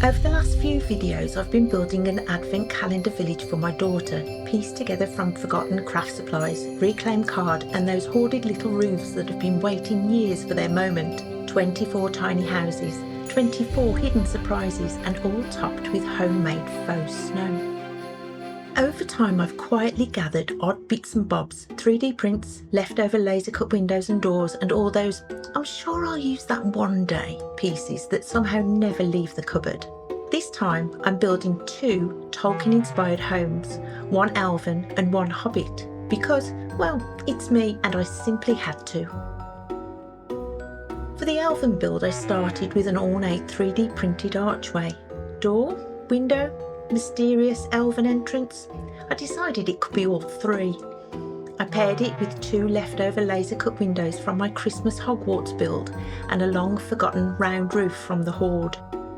Over the last few videos I've been building an advent calendar village for my daughter, pieced together from forgotten craft supplies, reclaimed card and those hoarded little roofs that have been waiting years for their moment. 24 tiny houses, 24 hidden surprises and all topped with homemade faux snow. Over time I've quietly gathered odd bits and bobs, 3D prints, leftover laser cut windows and doors and all those "I'm sure I'll use that one day" pieces that somehow never leave the cupboard. This time I'm building 2 Tolkien-inspired homes, one Elven and one Hobbit, because, well, it's me and I simply had to. For the Elven build I started with an ornate 3D printed archway. Door, window, mysterious elven entrance. I decided it could be all 3. I paired it with 2 leftover laser cut windows from my Christmas Hogwarts build and a long forgotten round roof from the Hoard.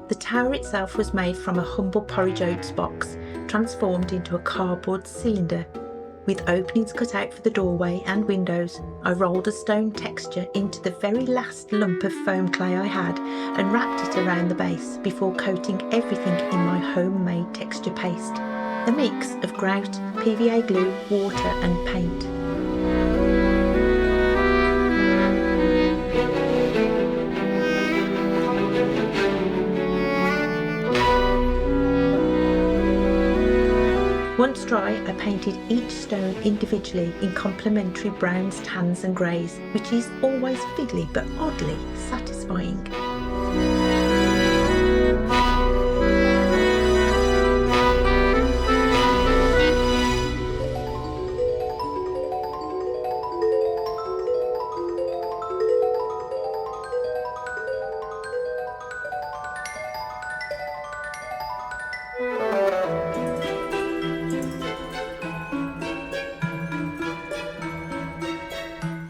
The tower itself was made from a humble porridge oats box, transformed into a cardboard cylinder. With openings cut out for the doorway and windows, I rolled a stone texture into the very last lump of foam clay I had and wrapped it around the base before coating everything in my homemade texture paste, a mix of grout, PVA glue, water and paint. Once dry, I painted each stone individually in complementary browns, tans and greys, which is always fiddly but oddly satisfying.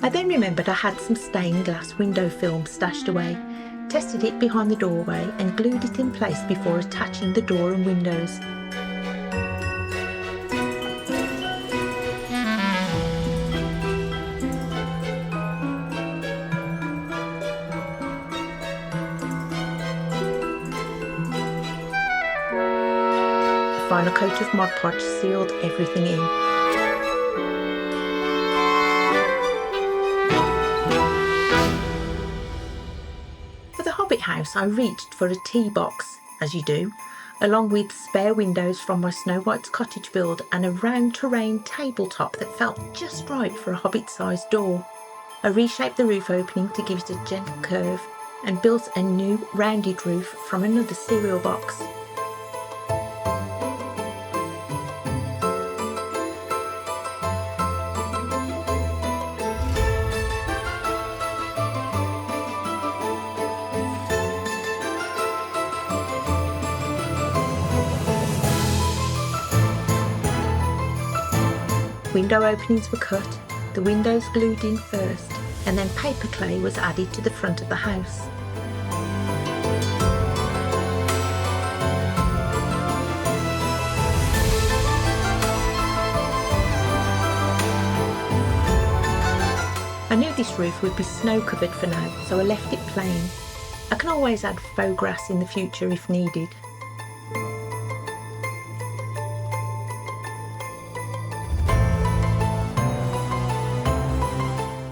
I then remembered I had some stained glass window film stashed away, tested it behind the doorway and glued it in place before attaching the door and windows. A final coat of Mod Podge sealed everything in. For the Hobbit house I reached for a tea box, as you do, along with spare windows from my Snow White's cottage build and a round terrain tabletop that felt just right for a Hobbit-sized door. I reshaped the roof opening to give it a gentle curve and built a new rounded roof from another cereal box. Window openings were cut, the windows glued in first, and then paper clay was added to the front of the house. I knew this roof would be snow covered for now, so I left it plain. I can always add faux grass in the future if needed.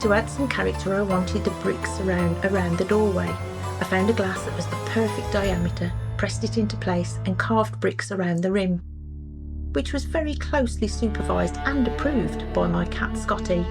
To add some character I wanted the bricks around the doorway. I found a glass that was the perfect diameter, pressed it into place and carved bricks around the rim, which was very closely supervised and approved by my cat Scotty.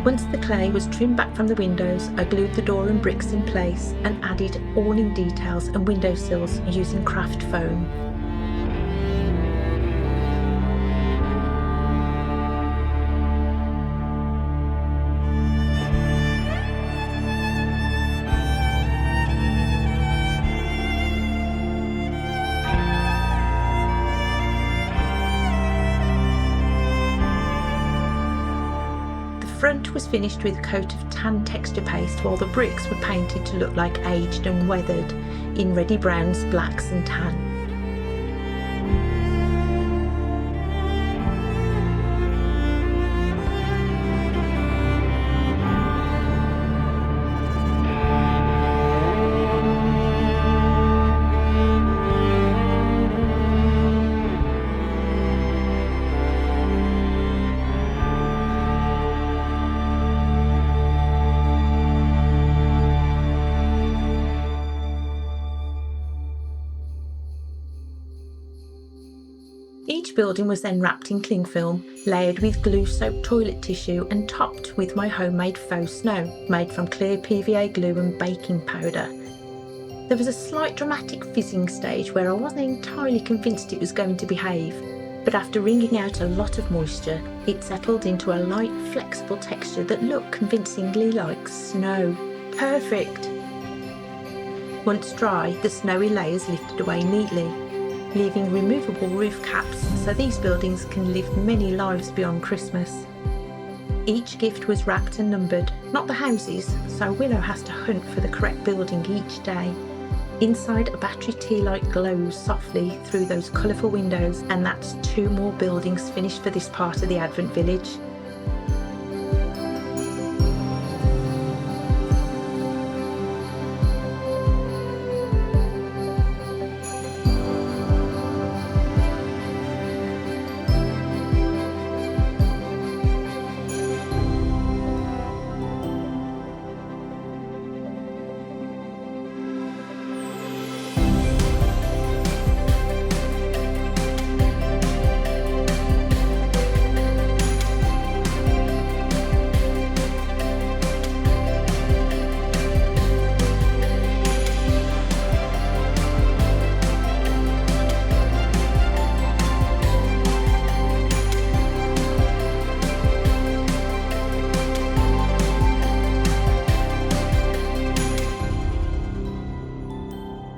Once the clay was trimmed back from the windows, I glued the door and bricks in place and added awning details and windowsills using craft foam. front was finished with a coat of tan texture paste, while the bricks were painted to look like aged and weathered in reddy browns, blacks and tan. Each building was then wrapped in cling film, layered with glue-soaked toilet tissue and topped with my homemade faux snow, made from clear PVA glue and baking powder. There was a slight dramatic fizzing stage where I wasn't entirely convinced it was going to behave, but after wringing out a lot of moisture, it settled into a light, flexible texture that looked convincingly like snow. Perfect! Once dry, the snowy layers lifted away neatly, leaving removable roof caps so these buildings can live many lives beyond Christmas. Each gift was wrapped and numbered, not the houses, so Willow has to hunt for the correct building each day. Inside, a battery tea light glows softly through those colourful windows, and that's 2 more buildings finished for this part of the Advent village.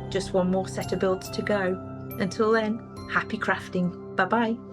Just one more set of builds to go. Until then, happy crafting. Bye bye.